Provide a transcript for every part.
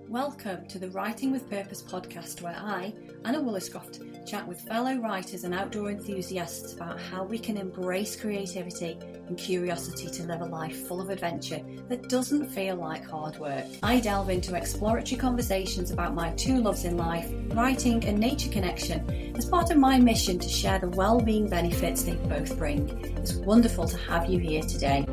Welcome to the Writing with Purpose podcast, where I, Anna Woolliscroft, chat with fellow writers and outdoor enthusiasts about how we can embrace creativity and curiosity to live a life full of adventure that doesn't feel like hard work. I delve into exploratory conversations about my two loves in life, writing and nature connection, as part of my mission to share the well-being benefits they both bring. It's wonderful to have you here today.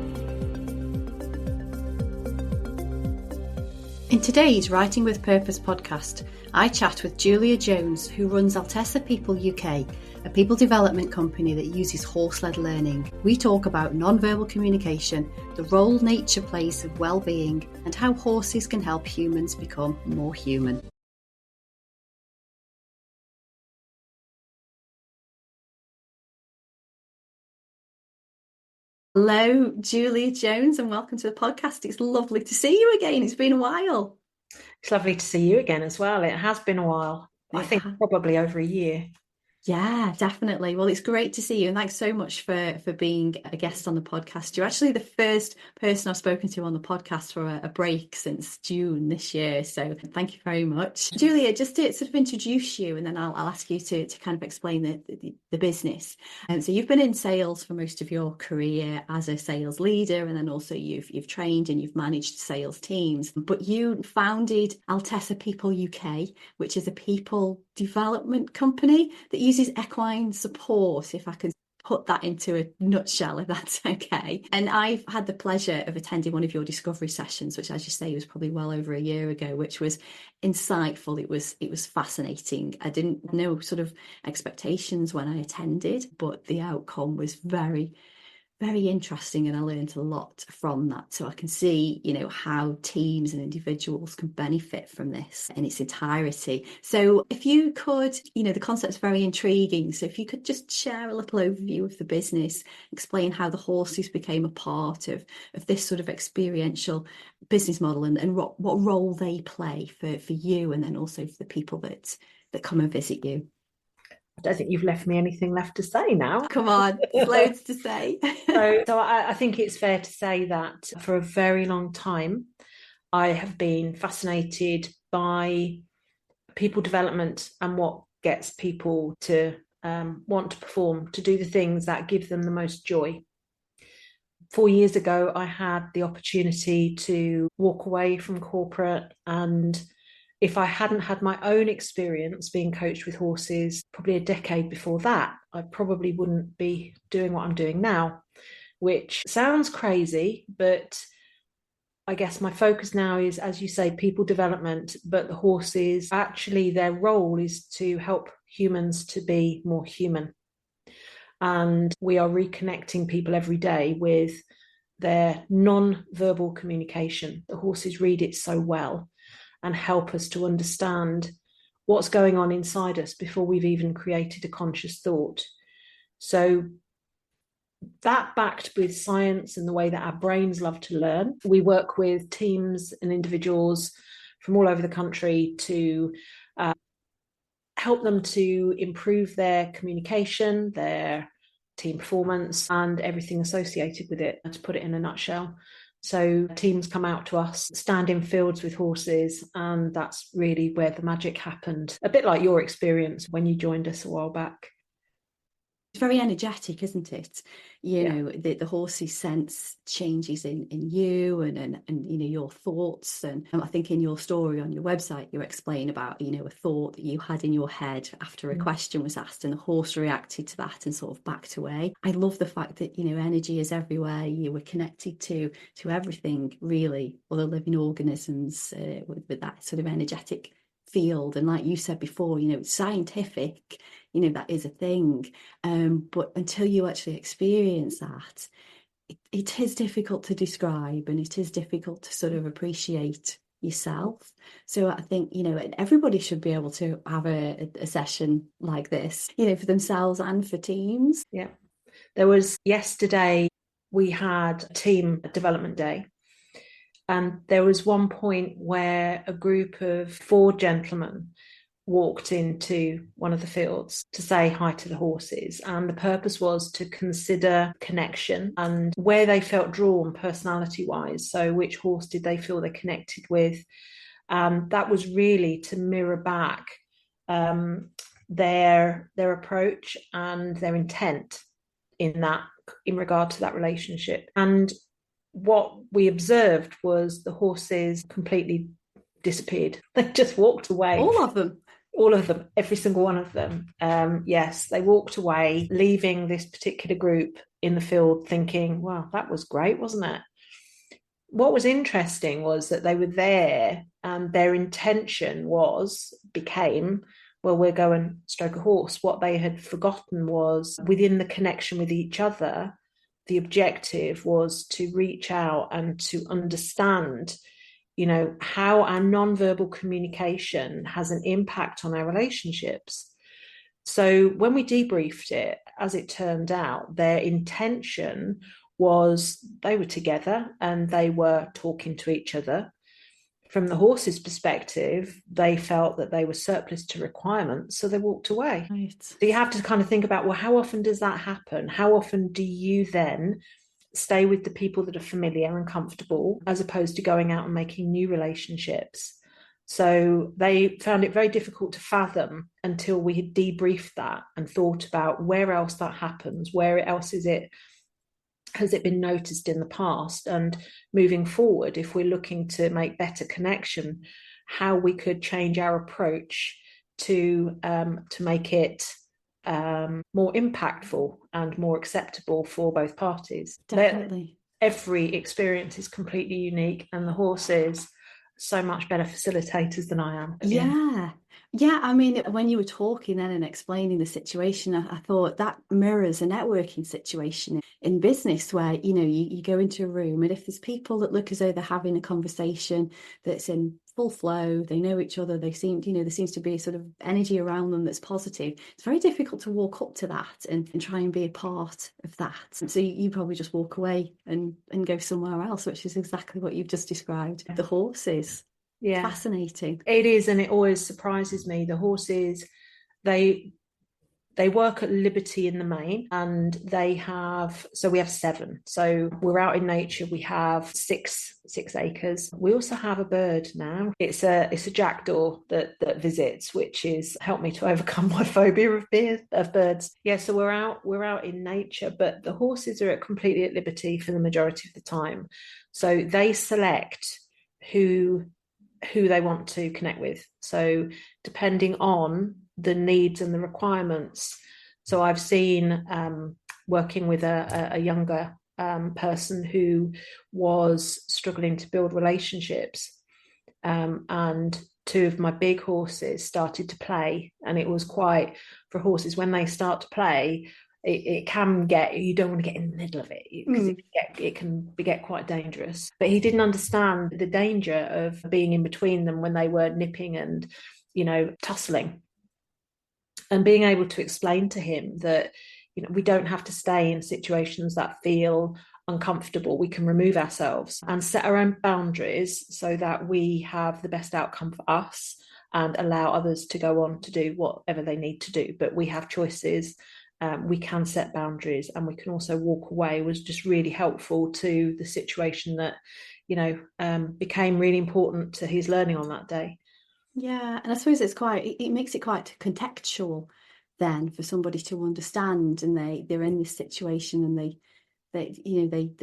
In today's Writing with Purpose podcast, I chat with Julia Jones, who runs Altezza People UK, a people development company that uses horse-led learning. We talk about nonverbal communication, the role nature plays of well-being, and how horses can help humans become more human. Hello, Julia Jones, and welcome to the podcast. It's lovely to see you again. It's been a while. It's lovely to see you again as well. It has been a while. I think probably over a year. Yeah, definitely. Well, it's great to see you, and thanks so much for being a guest on the podcast. You're actually the first person I've spoken to on the podcast for a break since June this year, so thank you very much. Julia, just to sort of introduce you, and then I'll ask you to kind of explain the business. So you've been in sales for most of your career as a sales leader, and then also you've trained and you've managed sales teams, but you founded Altezza People UK, which is a people development company that uses equine support, if I can put that into a nutshell, if that's okay. And I've had the pleasure of attending one of your discovery sessions, which, as you say, was probably well over a year ago, which was insightful. It was fascinating. I didn't know sort of expectations when I attended, but the outcome was very interesting, and I learned a lot from that. So I can see, how teams and individuals can benefit from this in its entirety. So if you could, the concept's very intriguing. So if you could just share a little overview of the business, explain how the horses became a part of this sort of experiential business model, and what role they play for you, and then also for the people that come and visit you. I don't think you've left me anything left to say now. Come on, loads to say. So I think it's fair to say that for a very long time, I have been fascinated by people development and what gets people to want to perform, to do the things that give them the most joy. 4 years ago, I had the opportunity to walk away from corporate, and if I hadn't had my own experience being coached with horses probably a decade before that, I probably wouldn't be doing what I'm doing now, which sounds crazy, but I guess my focus now is, as you say, people development, but the horses, actually their role is to help humans to be more human. And we are reconnecting people every day with their non-verbal communication. The horses read it so well and help us to understand what's going on inside us before we've even created a conscious thought. So that, backed with science and the way that our brains love to learn, we work with teams and individuals from all over the country to help them to improve their communication, their team performance, and everything associated with it, to put it in a nutshell. So teams come out to us, stand in fields with horses, and that's really where the magic happened. A bit like your experience when you joined us a while back. It's very energetic, isn't it? The horses sense changes in you and your thoughts. And I think in your story on your website, you explain about, a thought that you had in your head after a question was asked, and the horse reacted to that and sort of backed away. I love the fact that, energy is everywhere. You were connected to everything, really, other living organisms with that sort of energetic field. And like you said before, it's scientific, that is a thing, but until you actually experience that, it is difficult to describe, and it is difficult to sort of appreciate yourself. So I think everybody should be able to have a session like this, for themselves and for teams. Yeah, there was yesterday, we had a team development day. And there was one point where a group of 4 gentlemen walked into one of the fields to say hi to the horses, and the purpose was to consider connection and where they felt drawn personality wise. So which horse did they feel they connected with? That was really to mirror back their approach and their intent in regard to that relationship. And what we observed was the horses completely disappeared. They just walked away. All of them? All of them, every single one of them. Yes, they walked away, leaving this particular group in the field thinking, wow, that was great, wasn't it? What was interesting was that they were there and their intention became, well, we'll go and stroke a horse. What they had forgotten was within the connection with each other, the objective was to reach out and to understand, how our nonverbal communication has an impact on our relationships. So when we debriefed it, as it turned out, their intention was they were together and they were talking to each other. From the horse's perspective, they felt that they were surplus to requirements, so they walked away. Right. So you have to kind of think about, well, how often does that happen? How often do you then stay with the people that are familiar and comfortable as opposed to going out and making new relationships? So they found it very difficult to fathom until we had debriefed that and thought about where else that happens, where else has it been noticed in the past, and moving forward, if we're looking to make better connection, how we could change our approach to make it more impactful and more acceptable for both parties. Definitely. Every experience is completely unique, and the horses so much better facilitators than I am. Yeah. I mean, when you were talking then and explaining the situation, I thought that mirrors a networking situation in business where, you go into a room, and if there's people that look as though they're having a conversation that's in full flow, they know each other, there seems to be a sort of energy around them that's positive. It's very difficult to walk up to that and try and be a part of that. So you probably just walk away and go somewhere else, which is exactly what you've just described. The horses. Yeah. Fascinating. It is, and it always surprises me. The horses, they work at liberty in the main, and we have 7. So we're out in nature. We have six acres. We also have a bird now. It's a jackdaw that visits, which has helped me to overcome my phobia of birds. Yeah, so we're out in nature, but the horses are completely at liberty for the majority of the time. So they select who they want to connect with. So depending on the needs and the requirements. So I've seen working with a younger person who was struggling to build relationships, and 2 of my big horses started to play, and it was quite, for horses, when they start to play, it can get, you don't want to get in the middle of it because it can get quite dangerous. But he didn't understand the danger of being in between them when they were nipping and tussling, and being able to explain to him that we don't have to stay in situations that feel uncomfortable. We can remove ourselves and set our own boundaries so that we have the best outcome for us and allow others to go on to do whatever they need to do. But we have choices. We can set boundaries, and we can also walk away. Was just really helpful to the situation that became really important to his learning on that day. Yeah, and I suppose it makes it quite contextual then for somebody to understand, and they're in this situation, and they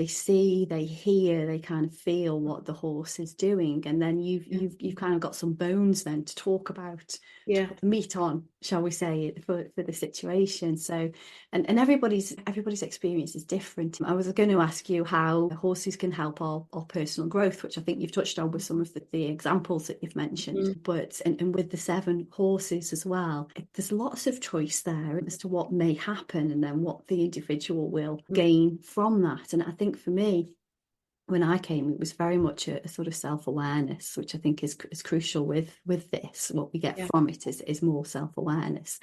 see, they hear, they kind of feel what the horse is doing, and then you've kind of got some bones then to talk about, to put the meat on, shall we say, for the situation. So and everybody's experience is different. I was going to ask you how horses can help our personal growth, which I think you've touched on with some of the examples that you've mentioned, but and with the 7 horses as well, there's lots of choice there as to what may happen and then what the individual will gain from that. And I think for me, when I came, it was very much a sort of self-awareness, which I think is crucial with this. What we get from it is more self-awareness.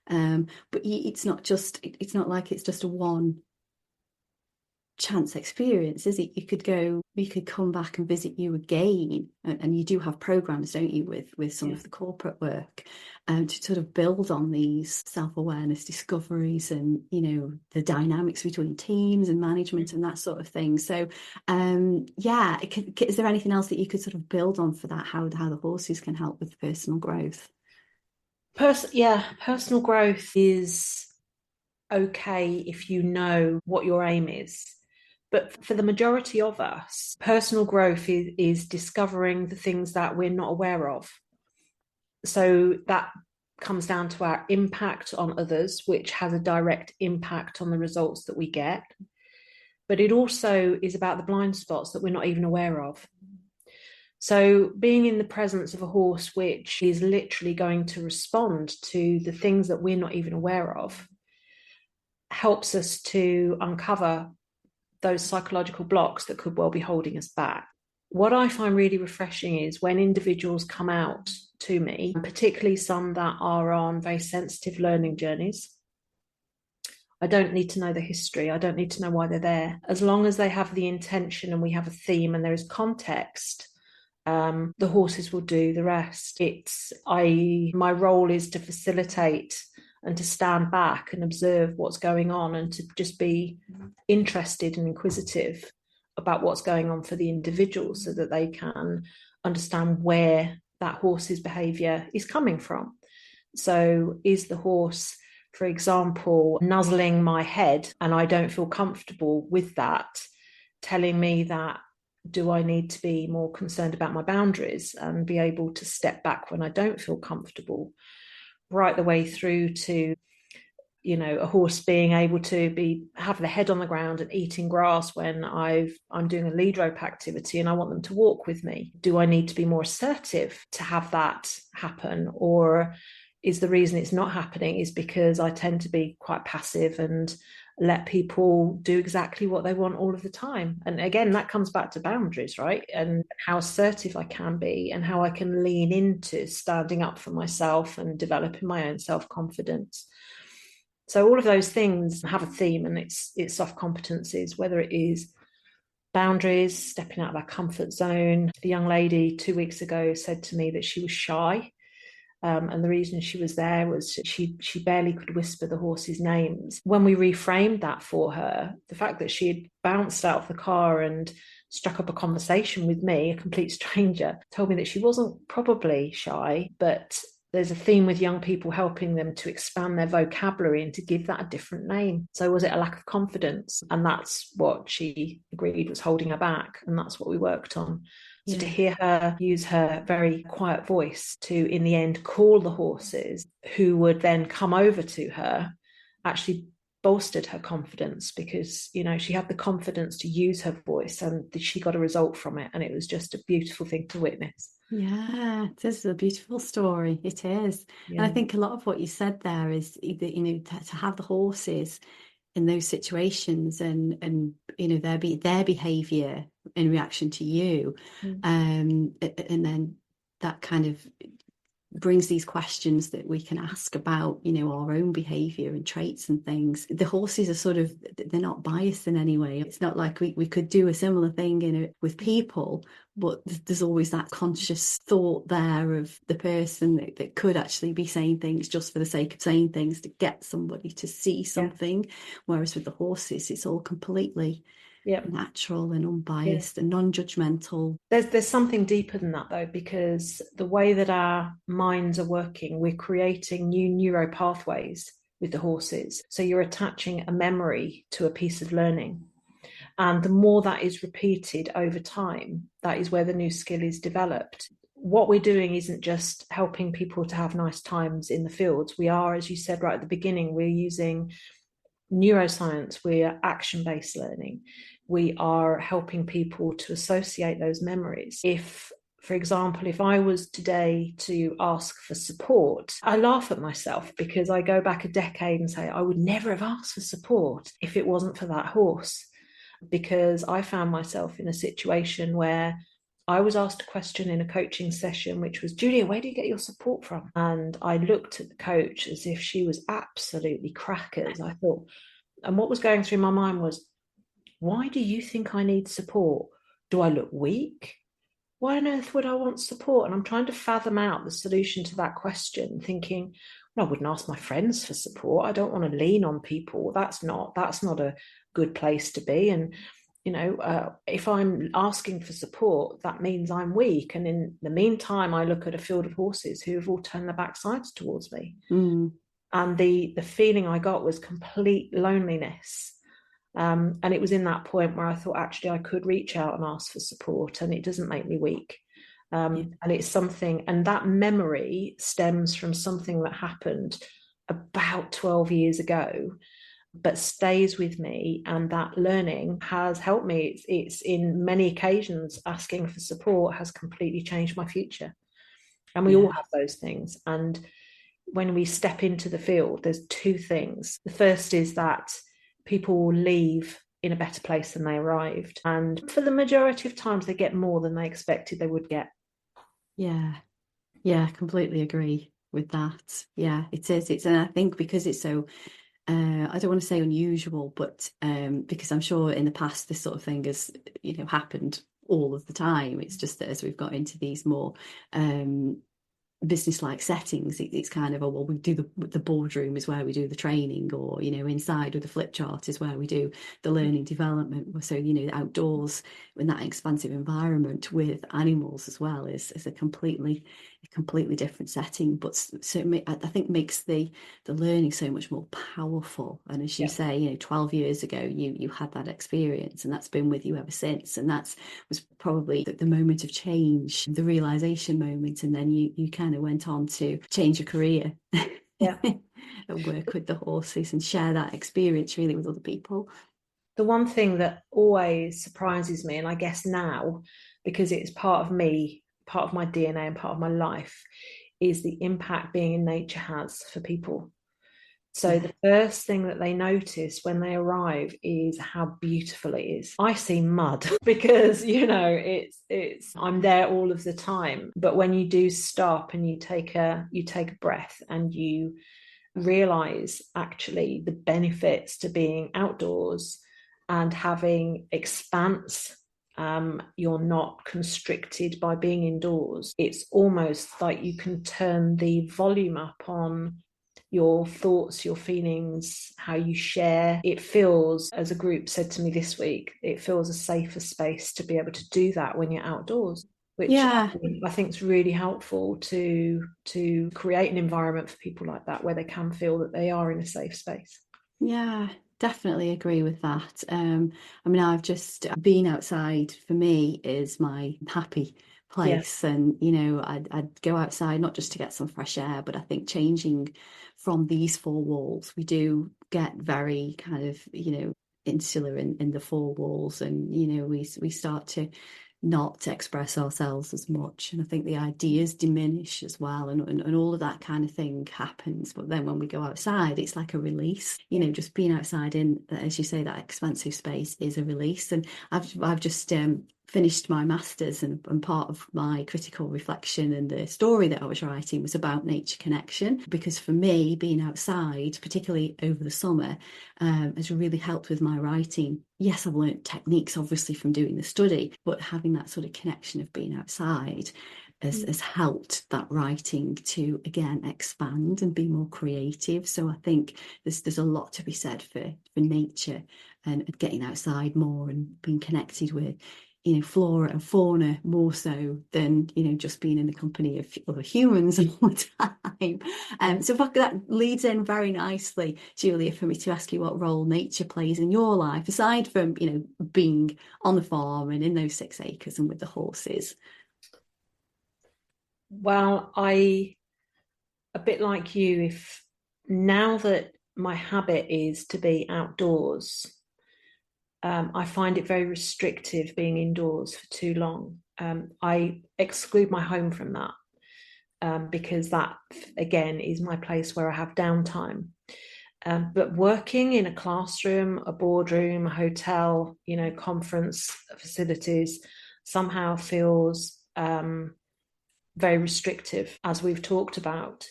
But it's not like it's just a one chance experience, is it? You could go, we could come back and visit you again, and you do have programs, don't you, with some of the corporate work, to sort of build on these self-awareness discoveries and, you know, the dynamics between teams and management and that sort of thing. So yeah, is there anything else that you could sort of build on for that, how the horses can help with personal growth? Personal growth is okay if you know what your aim is. But for the majority of us, personal growth is discovering the things that we're not aware of. So that comes down to our impact on others, which has a direct impact on the results that we get. But it also is about the blind spots that we're not even aware of. So being in the presence of a horse which is literally going to respond to the things that we're not even aware of helps us to uncover those psychological blocks that could well be holding us back. What I find really refreshing is when individuals come out to me, particularly some that are on very sensitive learning journeys. I don't need to know the history. I don't need to know why they're there. As long as they have the intention and we have a theme and there is context, the horses will do the rest. My role is to facilitate and to stand back and observe what's going on and to just be interested and inquisitive about what's going on for the individual so that they can understand where that horse's behaviour is coming from. So is the horse, for example, nuzzling my head and I don't feel comfortable with that, telling me that, do I need to be more concerned about my boundaries and be able to step back when I don't feel comfortable, right the way through to, you know, a horse being able to have the head on the ground and eating grass when I'm doing a lead rope activity and I want them to walk with me. Do I need to be more assertive to have that happen? Or is the reason it's not happening is because I tend to be quite passive and let people do exactly what they want all of the time? And again, that comes back to boundaries, right? And how assertive I can be and how I can lean into standing up for myself and developing my own self-confidence. So all of those things have a theme, and it's soft competencies, whether it is boundaries, stepping out of our comfort zone. The young lady 2 weeks ago said to me that she was shy. And the reason she was there was she barely could whisper the horses' names. When we reframed that for her, the fact that she had bounced out of the car and struck up a conversation with me, a complete stranger, told me that she wasn't probably shy, but there's a theme with young people helping them to expand their vocabulary and to give that a different name. So was it a lack of confidence? And that's what she agreed was holding her back. And that's what we worked on. So to hear her use her very quiet voice to, in the end, call the horses who would then come over to her, actually bolstered her confidence, because, you know, she had the confidence to use her voice and she got a result from it. And it was just a beautiful thing to witness. Yeah, this is a beautiful story. It is. Yeah. And I think a lot of what you said there is that, you know, to have the horses in those situations and you know their behavior in reaction to you, and then that kind of brings these questions that we can ask about, you know, our own behavior and traits and things. The horses are sort of, they're not biased in any way. It's not like we could do a similar thing, you know, with people, but there's always that conscious thought there of the person that could actually be saying things just for the sake of saying things to get somebody to see something. Whereas with the horses, it's all completely natural and unbiased and non-judgmental. There's something deeper than that, though, because the way that our minds are working, we're creating new neural pathways with the horses. So you're attaching a memory to a piece of learning. And the more that is repeated over time, that is where the new skill is developed. What we're doing isn't just helping people to have nice times in the fields. We are, as you said right at the beginning, we're using neuroscience, we're action-based learning. We are helping people to associate those memories. If, for example, if I was today to ask for support, I laugh at myself because I go back a decade and say, I would never have asked for support if it wasn't for that horse. Because I found myself in a situation where I was asked a question in a coaching session, which was, Julia, where do you get your support from? And I looked at the coach as if she was absolutely crackers. I thought, and what was going through my mind was, why do you think I need support? Do I look weak? Why on earth would I want support? And I'm trying to fathom out the solution to that question, thinking, well, I wouldn't ask my friends for support. I don't want to lean on people. That's not a good place to be. And if I'm asking for support, that means I'm weak. And in the meantime, I look at a field of horses who have all turned their backsides towards me. Mm. And the feeling I got was complete loneliness. And it was in that point where I thought, actually, I could reach out and ask for support, and it doesn't make me weak. Yeah. And it's something, and that memory stems from something that happened about 12 years ago, but stays with me. And that learning has helped me. It's in many occasions, asking for support has completely changed my future. And we all Yeah. have those things. And when we step into the field, there's two things. The first is that people will leave in a better place than they arrived. And for the majority of times, they get more than they expected they would get. Yeah. Yeah, completely agree with that. Yeah, it is. And I think because it's so, I don't want to say unusual, but because I'm sure in the past this sort of thing has, happened all of the time. It's just that as we've got into these more business-like settings, it's kind of, well, we do the boardroom is where we do the training, or inside with the flip chart is where we do the learning development. So outdoors in that expansive environment with animals as well is a completely different setting, but certainly I think makes the learning so much more powerful. And as you Yeah. say, 12 years ago you had that experience, and that's been with you ever since, and that's was probably the moment of change, the realization moment, and then you kind of went on to change your career. Yeah. And work with the horses and share that experience really with other people. The one thing that always surprises me, and I guess now, because it's part of me, part of my DNA and part of my life, is the impact being in nature has for people. So Yeah. the first thing that they notice when they arrive is how beautiful it is. I see mud because it's I'm there all of the time. But when you do stop and you take a breath and you realize actually the benefits to being outdoors and having expanse, you're not constricted by being indoors. It's almost like you can turn the volume up on your thoughts, your feelings, how you share. It feels, as a group said to me this week, it feels a safer space to be able to do that when you're outdoors, which Yeah. I think is really helpful to create an environment for people like that where they can feel that they are in a safe space. Yeah, definitely agree with that. I mean, I've just been outside for me is my happy Yeah. place. And, I'd go outside not just to get some fresh air, but I think changing from these four walls, we do get very kind of, insular in the four walls. And, we start to not express ourselves as much. And I think the ideas diminish as well. And all of that kind of thing happens. But then when we go outside, it's like a release. Just being outside in, as you say, that expansive space is a release. And I've just finished my master's, and part of my critical reflection and the story that I was writing was about nature connection, because for me being outside, particularly over the summer, has really helped with my writing. Yes, I've learned techniques obviously from doing the study, but having that sort of connection of being outside has helped that writing to again expand and be more creative. So I think there's a lot to be said for nature and getting outside more and being connected with flora and fauna more so than just being in the company of other humans all the time. So that leads in very nicely, Julia, for me to ask you what role nature plays in your life, aside from being on the farm and in those 6 acres and with the horses. Well, a bit like you, if now that my habit is to be outdoors, I find it very restrictive being indoors for too long. I exclude my home from that, because that, again, is my place where I have downtime. But working in a classroom, a boardroom, a hotel, conference facilities somehow feels very restrictive, as we've talked about.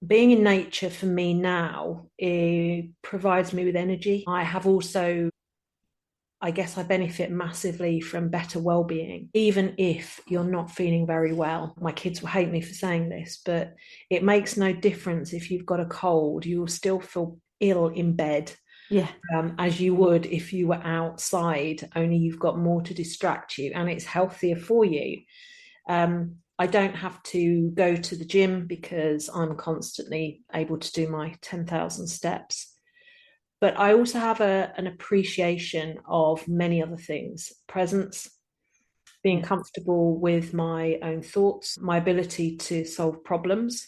Being in nature for me now, it provides me with energy. I guess I benefit massively from better well-being, even if you're not feeling very well. My kids will hate me for saying this, but it makes no difference if you've got a cold. You will still feel ill in bed, Yeah. as you would if you were outside, only you've got more to distract you and it's healthier for you. I don't have to go to the gym because I'm constantly able to do my 10,000 steps. But I also have an appreciation of many other things: presence, being comfortable with my own thoughts, my ability to solve problems,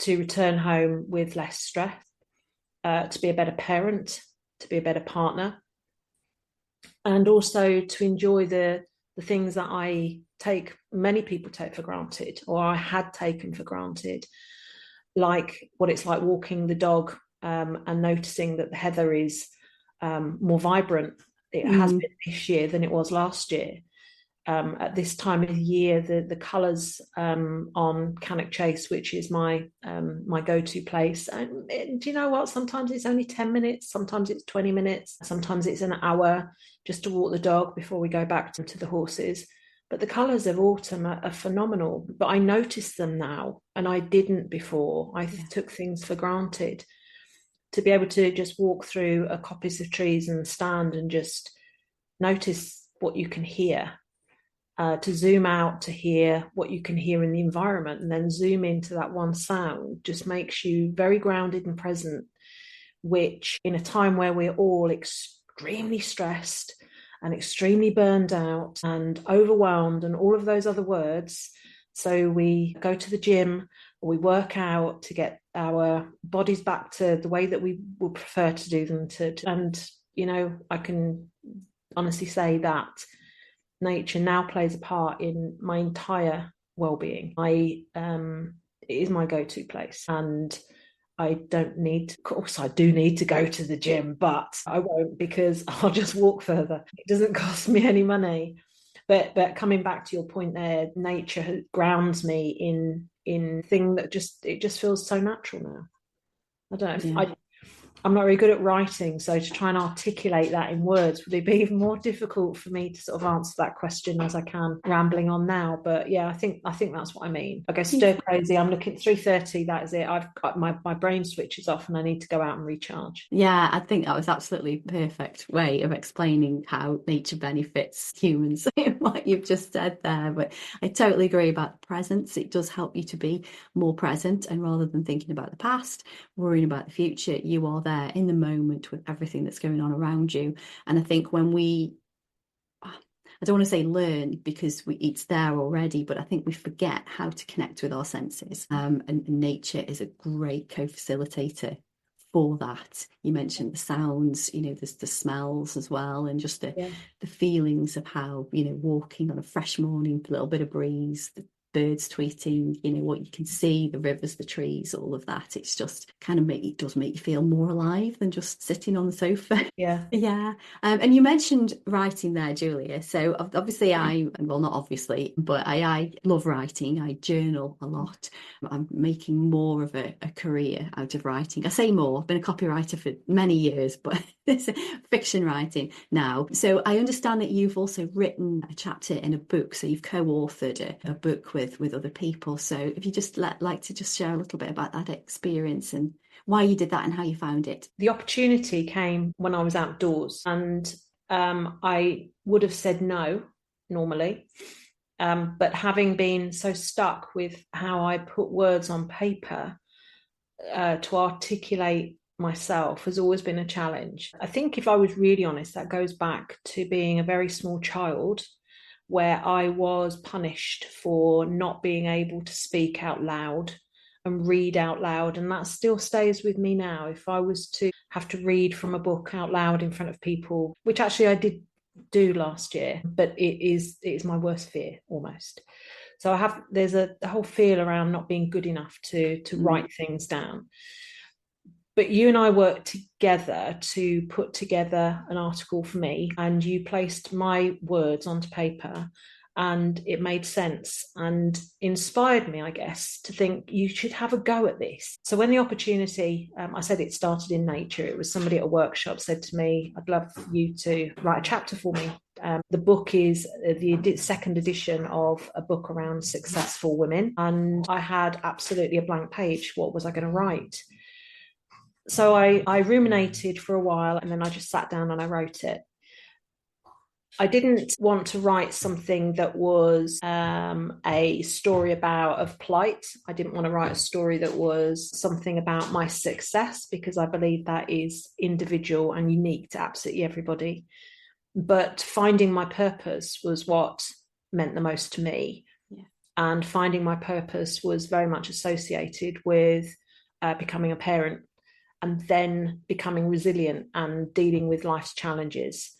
to return home with less stress, to be a better parent, to be a better partner, and also to enjoy the things that many people take for granted, or I had taken for granted, like what it's like walking the dog, and noticing that the heather is more vibrant. It has been this year than it was last year. At this time of the year, the colours on Cannock Chase, which is my go-to place, and do you know what? Sometimes it's only 10 minutes, sometimes it's 20 minutes, sometimes it's an hour just to walk the dog before we go back to the horses. But the colours of autumn are phenomenal. But I notice them now, and I didn't before. I took things for granted. To be able to just walk through a coppice of trees and stand and just notice what you can hear, to zoom out to hear what you can hear in the environment, and then zoom into that one sound, just makes you very grounded and present, which in a time where we're all extremely stressed and extremely burned out and overwhelmed and all of those other words. So we go to the gym or we work out to get our bodies back to the way that we would prefer to do them and I can honestly say that nature now plays a part in my entire well-being. It is my go-to place, and I don't need of course I do need to go to the gym, but I won't, because I'll just walk further. It doesn't cost me any money. But coming back to your point there, nature grounds me in thing that just feels so natural now. I don't know if I'm not very good at writing, so to try and articulate that in words would be even more difficult for me to sort of answer that question as I can rambling on now. But yeah, I think that's what I mean. I go stir crazy. I'm looking at 3:30. That is it. I've got my brain switches off and I need to go out and recharge. Yeah, I think that was absolutely perfect way of explaining how nature benefits humans, what you've just said there. But I totally agree about the presence. It does help you to be more present, and rather than thinking about the past, worrying about the future, you are there in the moment with everything that's going on around you. And I think when I don't want to say learn, because it's there already, but I think we forget how to connect with our senses. And nature is a great co-facilitator for that. You mentioned the sounds, there's the smells as well, and just the feelings of how, walking on a fresh morning, a little bit of breeze, the birds tweeting, what you can see, the rivers, the trees, all of that. It's just kind of it does make you feel more alive than just sitting on the sofa. Yeah. And you mentioned writing there, Julia. So obviously not obviously, but I love writing. I journal a lot. I'm making more of a career out of writing. I say more, I've been a copywriter for many years, but it's fiction writing now. So I understand that you've also written a chapter in a book. So you've co-authored a book with other people. So if you just like to just share a little bit about that experience and why you did that and how you found it. The opportunity came when I was outdoors, and I would have said no normally. But having been so stuck with how I put words on paper, to articulate myself has always been a challenge. I think if I was really honest, that goes back to being a very small child, where I was punished for not being able to speak out loud and read out loud. And that still stays with me now. If I was to have to read from a book out loud in front of people, which actually I did do last year, but it is my worst fear almost. So there's a whole feel around not being good enough to write things down. But you and I worked together to put together an article for me, and you placed my words onto paper, And it made sense and inspired me, I guess, to think you should have a go at this. So when the opportunity, I said it started in nature. It was somebody at a workshop said to me, I'd love you to write a chapter for me. The book is the second edition of a book around successful women. And I had absolutely a blank page. What was I going to write? So I ruminated for a while, and then I just sat down and I wrote it. I didn't want to write something that was a story of plight. I didn't want to write a story that was something about my success, because I believe that is individual and unique to absolutely everybody. But finding my purpose was what meant the most to me. Yeah. And finding my purpose was very much associated with becoming a parent and then becoming resilient and dealing with life's challenges.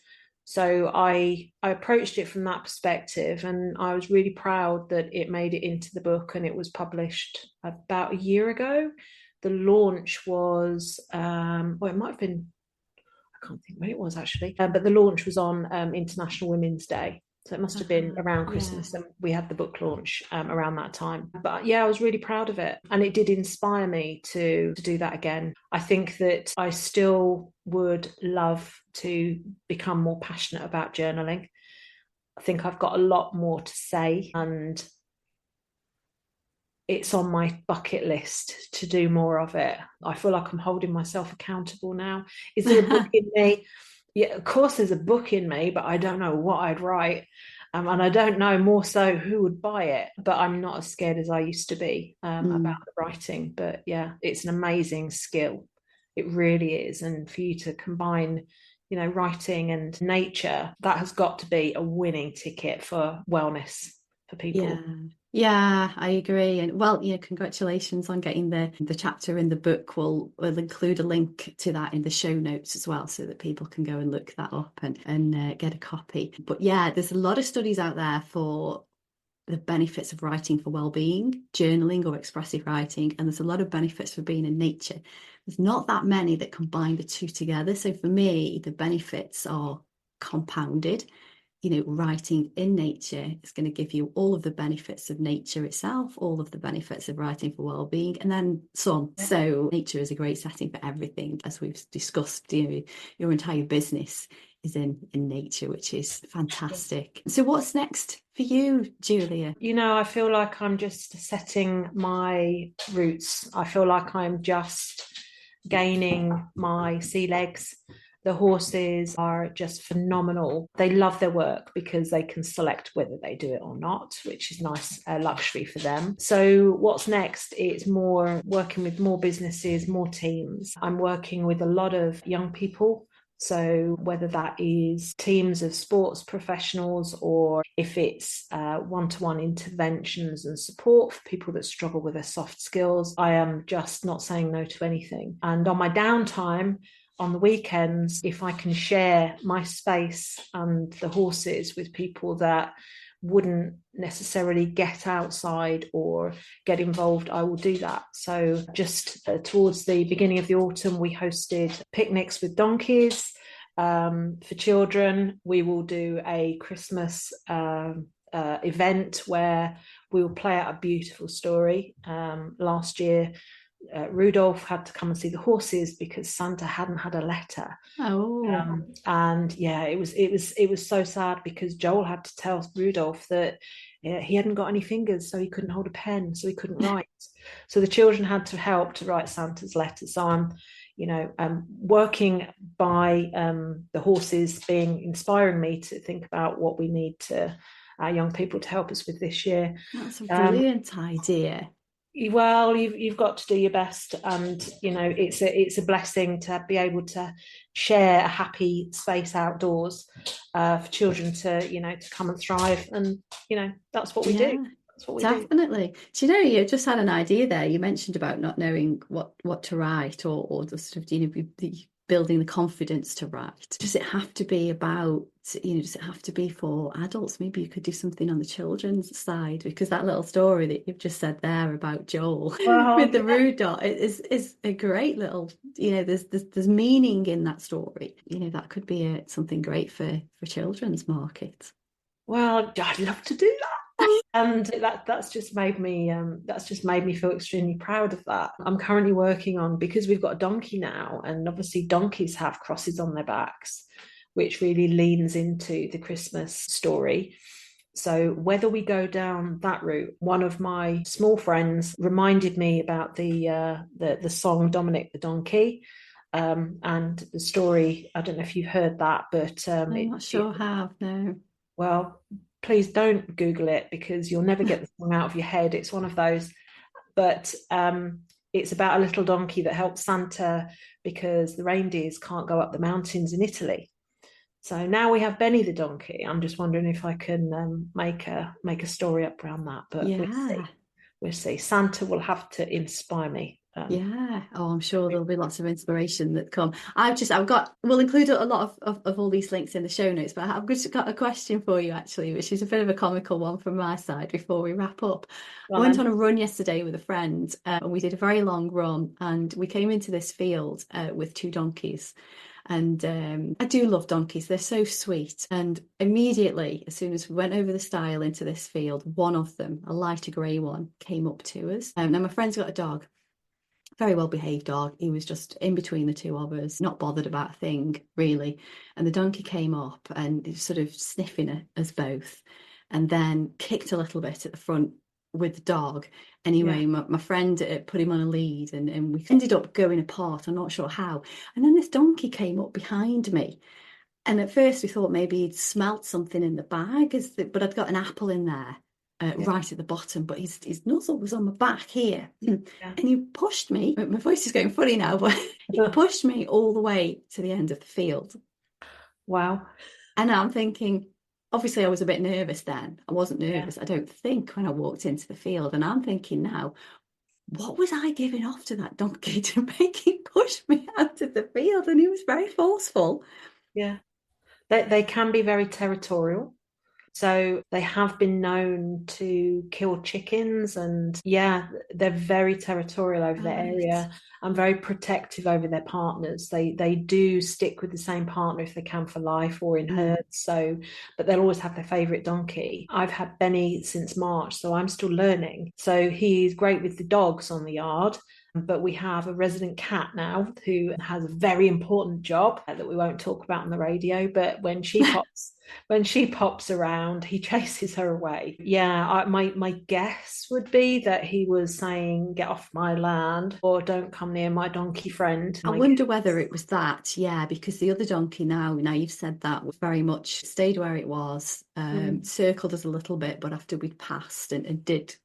So I approached it from that perspective, and I was really proud that it made it into the book, and it was published about a year ago. The launch was, well, it might have been, I can't think when it was actually, but the launch was on International Women's Day. So it must have been around Christmas, and we had the book launch around that time. But yeah, I was really proud of it. And it did inspire me to do that again. I think that I still would love to become more passionate about journaling. I think I've got a lot more to say, and it's on my bucket list to do more of it. I feel like I'm holding myself accountable now. Is there a book in me? Yeah, of course there's a book in me, but I don't know what I'd write. And I don't know more so who would buy it, but I'm not as scared as I used to be about the writing. But yeah, it's an amazing skill. It really is. And for you to combine, writing and nature, that has got to be a winning ticket for wellness for people. Yeah, I agree. And well, congratulations on getting the chapter in the book. We'll include a link to that in the show notes as well, so that people can go and look that up and get a copy. But yeah, there's a lot of studies out there for the benefits of writing for well-being, journaling or expressive writing, and there's a lot of benefits for being in nature. There's not that many that combine the two together. So for me, the benefits are compounded. Writing in nature is going to give you all of the benefits of nature itself, all of the benefits of writing for well-being, and then some. So nature is a great setting for everything, as we've discussed. Your entire business is in nature, which is fantastic. So what's next for you, Julia? I feel like I'm just setting my roots. I feel like I'm just gaining my sea legs. The horses are just phenomenal. They love their work because they can select whether they do it or not, which is nice, luxury for them. So what's next? It's more working with more businesses, more teams. I'm working with a lot of young people. So whether that is teams of sports professionals, or if it's one-to-one interventions and support for people that struggle with their soft skills, I am just not saying no to anything. And on my downtime, on the weekends, if I can share my space and the horses with people that wouldn't necessarily get outside or get involved, I will do that. So just towards the beginning of the autumn, we hosted picnics with donkeys for children. We will do a Christmas event where we will play out a beautiful story. Last year, Rudolph had to come and see the horses because Santa hadn't had a letter. And yeah, it was so sad because Joel had to tell Rudolph that he hadn't got any fingers, so he couldn't hold a pen, so he couldn't write. So the children had to help to write Santa's letter. So I'm working by the horses inspiring me to think about what we need to our young people to help us with this year. That's a brilliant idea. Well, you've got to do your best, and it's a blessing to be able to share a happy space outdoors for children to come and thrive, and that's what we do. That's what we definitely. Do you just had an idea there? You mentioned about not knowing what to write, or the sort of building the confidence to write. Does it have to be about, does it have to be for adults? Maybe you could do something on the children's side, because that little story that you've just said there about Joel with the rude dot is a great little, there's meaning in that story. That could be something great for children's markets. Well, I'd love to do that. And that's just made me feel extremely proud of that. I'm currently working on, because we've got a donkey now, and obviously donkeys have crosses on their backs, which really leans into the Christmas story. So whether we go down that route, one of my small friends reminded me about the song Dominic the Donkey. And the story, I don't know if you've heard that, but I'm not sure how, no. well, please don't Google it, because you'll never get the song out of your head. It's one of those. But it's about a little donkey that helps Santa because the reindeers can't go up the mountains in Italy. So now we have Benny the donkey. I'm just wondering if I can make a story up around that. But we'll see. We'll see. Santa will have to inspire me. Yeah. Oh, I'm sure there'll be lots of inspiration that come. We'll include a lot of all these links in the show notes, but I've just got a question for you actually, which is a bit of a comical one from my side before we wrap up. I went on a run yesterday with a friend, and we did a very long run, and we came into this field with 2 donkeys. And I do love donkeys. They're so sweet. And immediately, as soon as we went over the stile into this field, one of them, a lighter grey one, came up to us. Now, my friend's got a dog, very well behaved dog. He was just in between the 2 of us, not bothered about a thing, really. And the donkey came up and he was sort of sniffing at us both, and then kicked a little bit at the front with the dog. Anyway, my friend put him on a lead, and we ended up going apart. I'm not sure how. And then this donkey came up behind me. And at first we thought maybe he'd smelt something in the bag, but I'd got an apple in there. Right at the bottom, but his nozzle was on my back here. And he pushed me. My voice is going funny now, but he pushed me all the way to the end of the field. Wow. And I'm thinking, obviously I was a bit nervous then. I wasn't nervous, I don't think, when I walked into the field. And I'm thinking now, what was I giving off to that donkey to make him push me out of the field? And he was very forceful. Yeah. They can be very territorial. So they have been known to kill chickens, and they're very territorial over their area and very protective over their partners. They do stick with the same partner if they can for life, or in herds. So, but they'll always have their favourite donkey. I've had Benny since March, so I'm still learning. So he's great with the dogs on the yard. But we have a resident cat now who has a very important job that we won't talk about on the radio. But when she pops around, he chases her away. My guess would be that he was saying, "Get off my land," or "Don't come near my donkey friend." I wonder whether it was that, because the other donkey now you've said that, was very much stayed where it was, circled us a little bit, but after we'd passed and did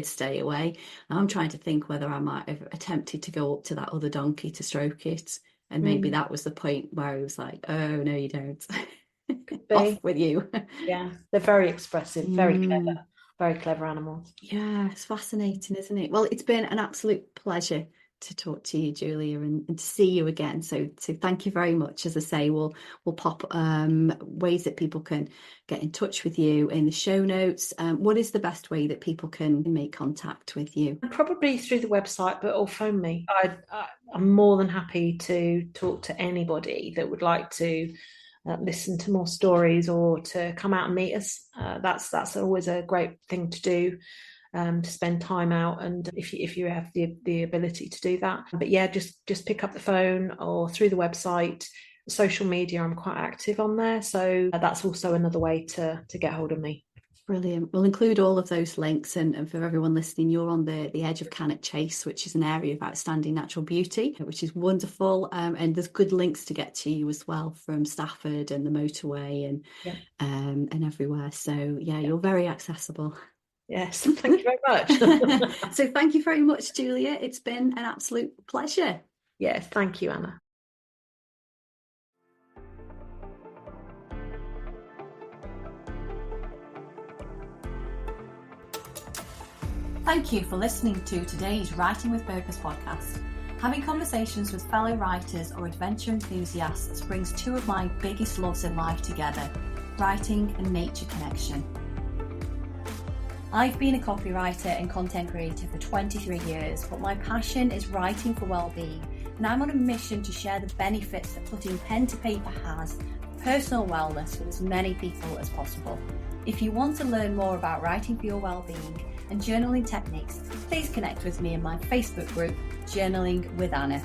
stay away. I'm trying to think whether I might have attempted to go up to that other donkey to stroke it, and maybe that was the point where he was like, "Oh no, you don't." Off with you. Yeah, they're very expressive, very clever animals. Yeah, it's fascinating, isn't it? Well, it's been an absolute pleasure to talk to you, Julia, and to see you again. So thank you very much. As I say, we'll pop ways that people can get in touch with you in the show notes. What is the best way that people can make contact with you? Probably through the website, or phone me. I'm more than happy to talk to anybody that would like to listen to more stories or to come out and meet us. That's always a great thing to do. To spend time out, and if you have the ability to do that. But just pick up the phone or through the website. Social media, I'm quite active on there, so that's also another way to get hold of me. Brilliant. We'll include all of those links, and for everyone listening, you're on the edge of Cannock Chase, which is an area of outstanding natural beauty, which is wonderful, and there's good links to get to you as well from Stafford and the motorway and everywhere. So you're very accessible. Yes, thank you very much. So thank you very much, Julia. It's been an absolute pleasure. Yes, thank you, Anna. Thank you for listening to today's Writing with Purpose podcast. Having conversations with fellow writers or adventure enthusiasts brings 2 of my biggest loves in life together, writing and nature connection. I've been a copywriter and content creator for 23 years, but my passion is writing for well-being, and I'm on a mission to share the benefits that putting pen to paper has for personal wellness with as many people as possible. If you want to learn more about writing for your wellbeing and journaling techniques, please connect with me in my Facebook group, Journaling with Anna.